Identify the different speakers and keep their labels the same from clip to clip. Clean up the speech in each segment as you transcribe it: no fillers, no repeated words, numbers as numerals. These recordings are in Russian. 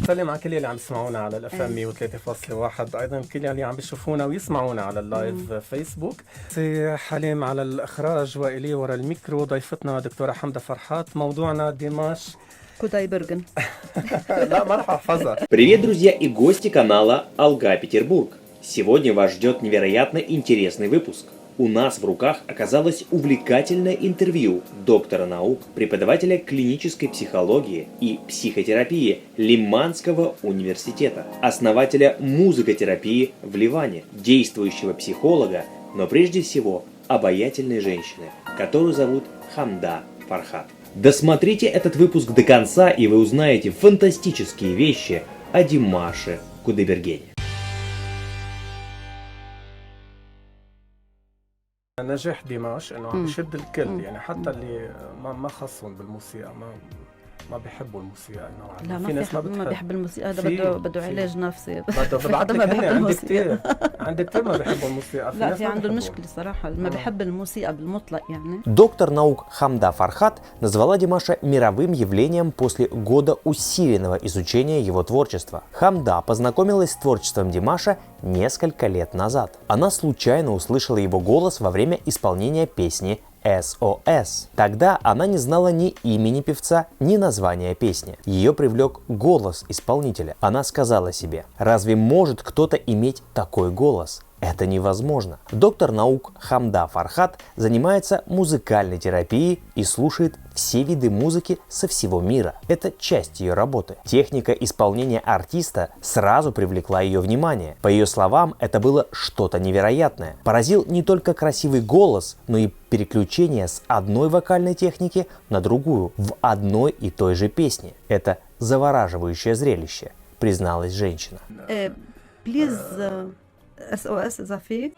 Speaker 1: سلم على كل اللي عم يسمعونا على الاف ام 103.1، ايضا كل اللي عم بيشوفونا ويسمعونا على اللايف فيسبوك. سي حليم على الاخراج، والي ورا الميكرو ضيفتنا دكتورة حمدة فرحات. موضوعنا ديماش
Speaker 2: Кудайберген.
Speaker 1: لا ما راح احفظها.
Speaker 3: Привет, друзья и гости канала Алга Петербург. Сегодня вас ждет невероятно интересный выпуск. У нас в руках оказалось увлекательное интервью доктора наук, преподавателя клинической психологии и психотерапии Лиманского университета, основателя музыкотерапии в Ливане, действующего психолога, но прежде всего обаятельной женщины, которую зовут Хамда Фархат. Досмотрите этот выпуск до конца, и вы узнаете фантастические вещи о Димаше Кудайбергене.
Speaker 1: نجاح ديماش انه عم يشد الكل، يعني حتى اللي ما خصهم بالموسيقى ما بيحبوا الموسيقى
Speaker 2: لا
Speaker 1: في ناس
Speaker 2: ما بيحب الموسيقى، هذا بده علاج نفسي.
Speaker 1: بده ببعث لك عندك كثير ما بيحبوا الموسيقى.
Speaker 2: لا في عنده المشكلة صراحة ما بيحب الموسيقى بالمطلق يعني.
Speaker 3: Доктор наук Хамда Фархат назвала Димаша мировым явлением после года усиленного изучения его творчества. Хамда познакомилась с творчеством Димаша несколько лет назад. Она случайно услышала его голос во время исполнения песни SOS. Тогда она не знала ни имени певца, ни названия песни. Ее привлек голос исполнителя. Она сказала себе: разве может кто-то иметь такой голос? Это невозможно. Доктор наук Хамда Фархат занимается музыкальной терапией и слушает все виды музыки со всего мира. Это часть ее работы. Техника исполнения артиста сразу привлекла ее внимание. По ее словам, это было что-то невероятное. Поразил не только красивый голос, но и переключение с одной вокальной техники на другую в одной и той же песне. Это завораживающее зрелище, призналась женщина.
Speaker 2: SOS إذا في.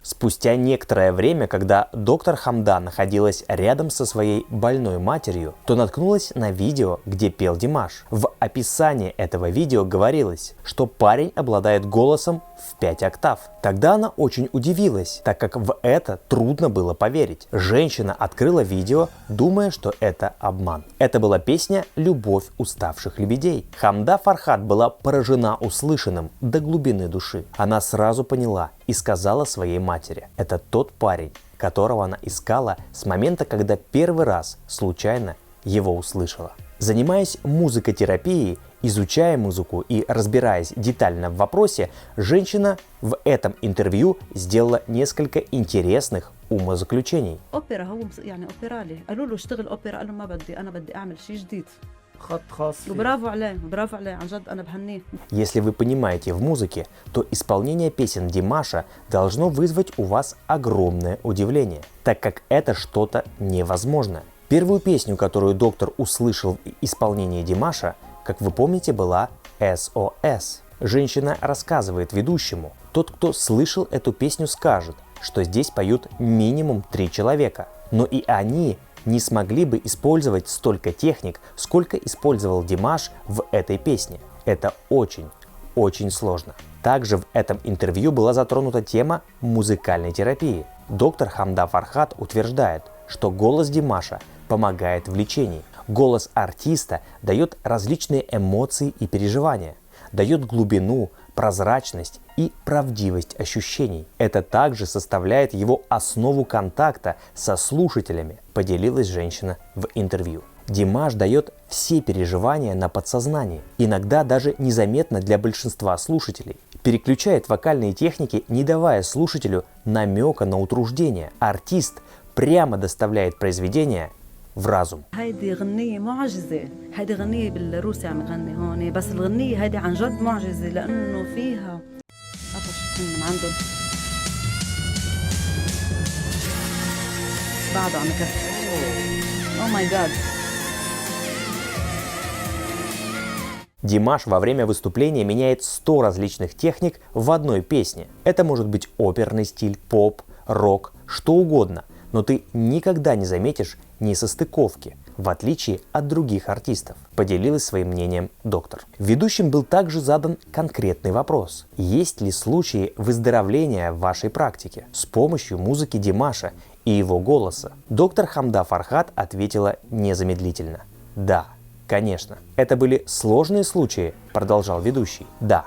Speaker 3: Спустя некоторое время, когда доктор Хамда находилась рядом со своей больной матерью, то наткнулась на видео, где пел Димаш. В описании этого видео говорилось, что парень обладает голосом в 5 октав. Тогда она очень удивилась, так как в это трудно было поверить. Женщина открыла видео, думая, что это обман. Это была песня «Любовь уставших лебедей». Хамда Фархат была поражена услышанным до глубины души. Она сразу поняла и сказала своей матери: это тот парень, которого она искала с момента, когда первый раз случайно его услышала. Занимаясь музыкотерапией, изучая музыку и разбираясь детально в вопросе, женщина в этом интервью сделала несколько интересных умозаключений.
Speaker 2: أوبرا هو يعني أوبرالي قالوا له اشتغل أوبرا قال له ما بدي أنا بدي أعمل شيء جديد.
Speaker 1: خط خاص فيه.
Speaker 2: برافو عليه عن جد أنا بهنيه.
Speaker 3: Если вы понимаете в музыке, то исполнение песен Димаша должно вызвать у вас огромное удивление, так как это что-то невозможное. Первую песню, которую доктор услышал в исполнении Димаша, как вы помните, была SOS. Женщина рассказывает ведущему: тот, кто слышал эту песню, скажет, что здесь поют минимум 3 человека, но и они не смогли бы использовать столько техник, сколько использовал Димаш в этой песне. Это очень сложно. Также в этом интервью была затронута тема музыкальной терапии. Доктор Хамда Фархат утверждает, что голос Димаша помогает в лечении. Голос артиста дает различные эмоции и переживания, дает глубину, прозрачность и правдивость ощущений. Это также составляет его основу контакта со слушателями, поделилась женщина в интервью. Димаш дает все переживания на подсознании, иногда даже незаметно для большинства слушателей. Переключает вокальные техники, не давая слушателю намека на утруждение. Артист прямо доставляет произведение в разум.
Speaker 2: هيدي غنية معجزة، هيدي غنية بالروسي عم يغني هون، بس الغنية هيدي عن جد معجزة لأنه فيها عطش من عندهم بعده عم يكفي. Oh my God.
Speaker 3: Димаш во время выступления меняет 100 различных техник в одной песне. Это может быть оперный стиль, поп, рок, что угодно. Но ты никогда не заметишь несостыковки. в отличие от других артистов, поделилась своим мнением доктор. Ведущим был также задан конкретный вопрос. Есть ли случаи выздоровления в вашей практике с помощью музыки Димаша и его голоса? Доктор Хамда Фархат ответила незамедлительно. Да, конечно. Это были сложные случаи, продолжал ведущий. Да.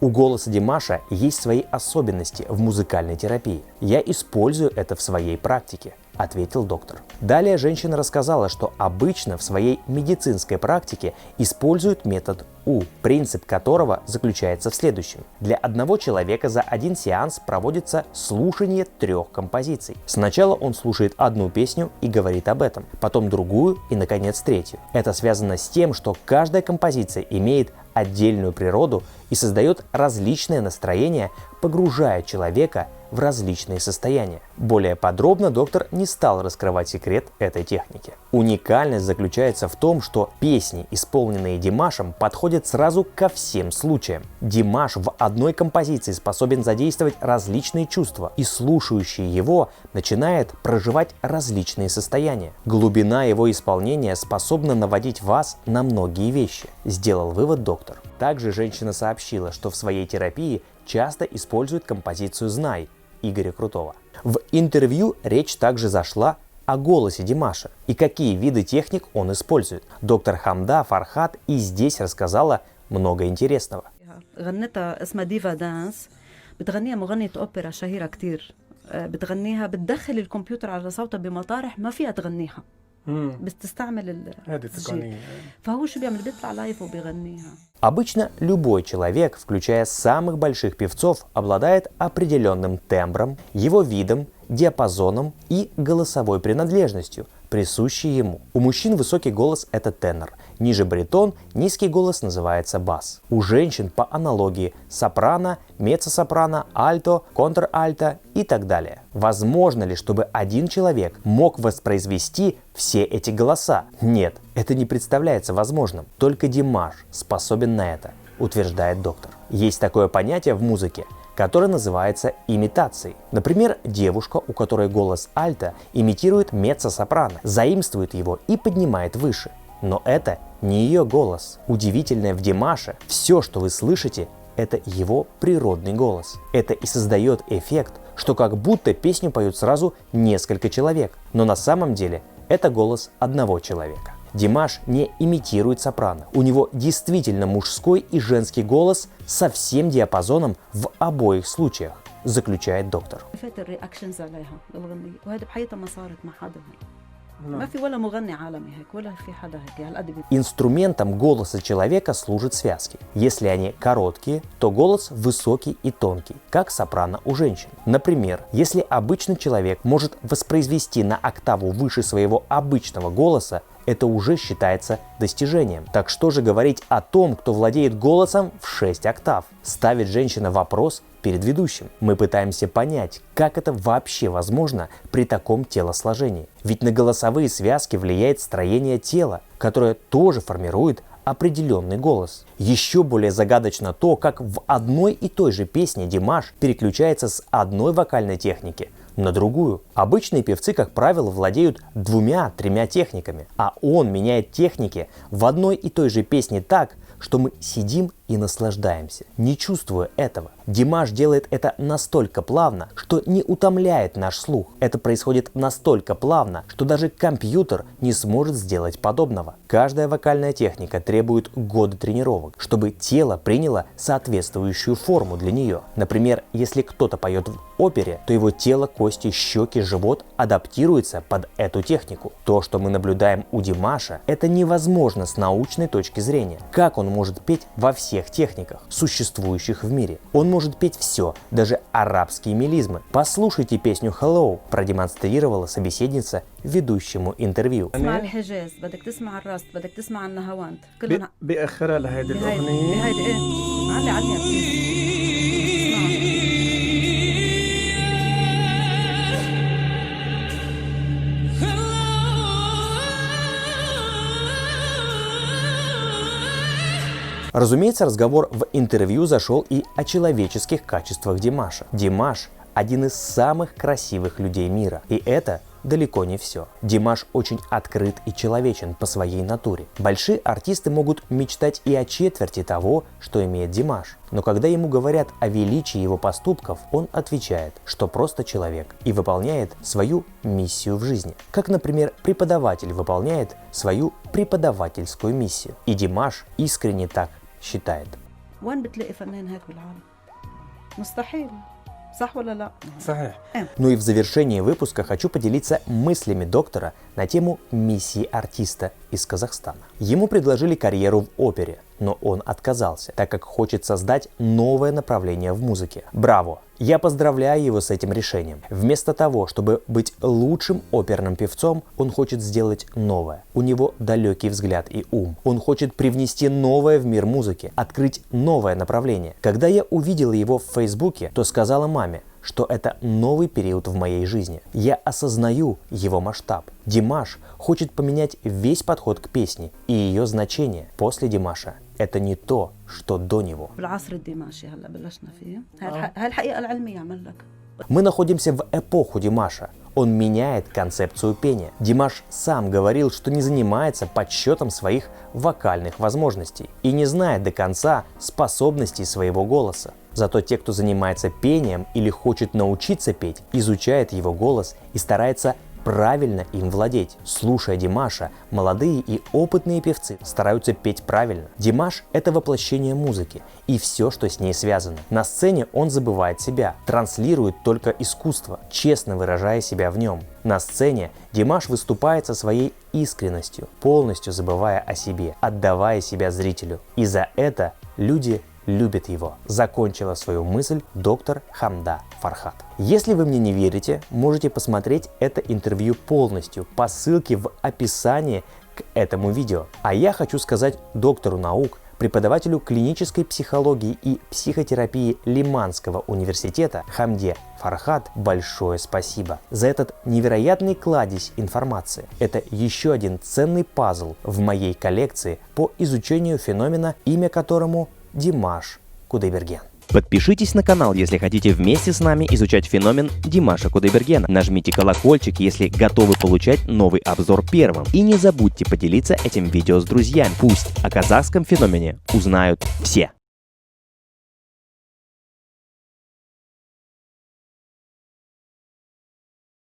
Speaker 3: У голоса Димаша есть свои особенности в музыкальной терапии. Я использую это в своей практике, ответил доктор. Далее женщина рассказала, что обычно в своей медицинской практике используют метод У, принцип которого заключается в следующем. Для одного человека за один сеанс проводится слушание 3 композиций. Сначала он слушает одну песню и говорит об этом, потом другую и, наконец, третью. Это связано с тем, что каждая композиция имеет отдельную природу и создает различное настроение, погружая человека в различные состояния. Более подробно доктор не стал раскрывать секрет этой техники. Уникальность заключается в том, что песни, исполненные Димашем, подходят сразу ко всем случаям. Димаш в одной композиции способен задействовать различные чувства, и слушающий его начинает проживать различные состояния. Глубина его исполнения способна наводить вас на многие вещи, сделал вывод доктор. Также женщина сообщила, что в своей терапии часто использует композицию «Знай» Игоря Крутого. В интервью речь также зашла о голосе Димаша и какие виды техник он использует. Доктор Хамда Фархат и здесь рассказала много интересного.
Speaker 2: غنتها اسمها ديفا دانس. بتغنيها مغنية أوبرا شهيرة كتير. بتغنيها بتدخل الكمبيوتر على صوتها بمطارح ما فيها تغنيها. بتستعمل
Speaker 1: هذه تقنية.
Speaker 2: فهو شو بيعمل بيطلع لايف وبيغنيها.
Speaker 3: Обычно любой человек, включая самых больших певцов, обладает определенным тембром, его видом, диапазоном и голосовой принадлежностью, присущей ему. У мужчин высокий голос – это тенор, ниже баритон, низкий голос называется бас. У женщин по аналогии сопрано, меццо-сопрано, альто, контр-альто и так далее. Возможно ли, чтобы один человек мог воспроизвести все эти голоса? Нет, это не представляется возможным. Только Димаш способен на это, утверждает доктор. Есть такое понятие в музыке, которое называется имитацией. Например, девушка, у которой голос альто, имитирует меццо-сопрано, заимствует его и поднимает выше. Но это не ее голос. Удивительное в Димаше, все, что вы слышите, это его природный голос. Это и создает эффект, что как будто песню поют сразу несколько человек. Но на самом деле это голос одного человека. Димаш не имитирует сопрано. У него действительно мужской и женский голос со всем диапазоном в обоих случаях, заключает доктор. Инструментом голоса человека служат связки. Если они короткие, то голос высокий и тонкий, как сопрано у женщин. Например, если обычный человек может воспроизвести на октаву выше своего обычного голоса, это уже считается достижением. Так что же говорить о том, кто владеет голосом в 6 октав? Ставит женщина вопрос перед ведущим. Мы пытаемся понять, как это вообще возможно при таком телосложении. Ведь на голосовые связки влияет строение тела, которое тоже формирует определенный голос. Еще более загадочно то, как в одной и той же песне Димаш переключается с одной вокальной техники на другую. Обычные певцы, как правило, владеют 2-3 техниками, а он меняет техники в одной и той же песне так, что мы сидим и наслаждаемся, не чувствуя этого. Димаш делает это настолько плавно, что не утомляет наш слух. Это происходит настолько плавно, что даже компьютер не сможет сделать подобного. Каждая вокальная техника требует года тренировок, чтобы тело приняло соответствующую форму для нее. Например, если кто-то поет в опере, то его тело, кости, щеки, живот адаптируется под эту технику. То, что мы наблюдаем у Димаша, это невозможно с научной точки зрения. Как он может петь во всех техниках, существующих в мире? Он может петь все, даже арабские мелизмы. Послушайте песню «Hello», продемонстрировала собеседница ведущему интервью.
Speaker 1: بأخرها لهذه الأغنية.
Speaker 3: Разумеется, разговор в интервью зашел и о человеческих качествах Димаша. Димаш – один из самых красивых людей мира. И это далеко не все. Димаш очень открыт и человечен по своей натуре. Большие артисты могут мечтать и о четверти того, что имеет Димаш. Но когда ему говорят о величии его поступков, он отвечает, что просто человек и выполняет свою миссию в жизни. Как, например, преподаватель выполняет свою преподавательскую миссию. И Димаш искренне так считает.
Speaker 2: وين بتلاقي فنان هيك بالعالم؟ مستحيل. صح ولا لا؟
Speaker 1: صحيح.
Speaker 3: Ну и в завершении выпуска хочу поделиться мыслями доктора на тему миссии артиста из Казахстана. Ему предложили карьеру в опере, но он отказался, так как хочет создать новое направление в музыке. Браво! Я поздравляю его с этим решением. Вместо того, чтобы быть лучшим оперным певцом, он хочет сделать новое. У него далекий взгляд и ум. Он хочет привнести новое в мир музыки, открыть новое направление. Когда я увидела его в Фейсбуке, то сказала маме, что это новый период в моей жизни. Я осознаю его масштаб. Димаш хочет поменять весь подход к песне и ее значение. После Димаша это не то, что до него. Мы находимся в эпоху Димаша. Он меняет концепцию пения. Димаш сам говорил, что не занимается подсчетом своих вокальных возможностей и не знает до конца способностей своего голоса. Зато те, кто занимается пением или хочет научиться петь, изучает его голос и старается правильно им владеть. Слушая Димаша, молодые и опытные певцы стараются петь правильно. Димаш – это воплощение музыки и все, что с ней связано. На сцене он забывает себя, транслирует только искусство, честно выражая себя в нем. На сцене Димаш выступает со своей искренностью, полностью забывая о себе, отдавая себя зрителю. И за это люди любит его. Закончила свою мысль доктор Хамда Фархат. Если вы мне не верите, можете посмотреть это интервью полностью по ссылке в описании к этому видео. А я хочу сказать доктору наук, преподавателю клинической психологии и психотерапии Лиманского университета Хамде Фархат большое спасибо за этот невероятный кладезь информации. Это еще один ценный пазл в моей коллекции по изучению феномена, имя которому Димаш Кудайберген. Подпишитесь на канал, если хотите вместе с нами изучать феномен Димаша Кудайбергена. Нажмите колокольчик, если готовы получать новый обзор первым. И не забудьте поделиться этим видео с друзьями. Пусть о казахском феномене узнают все.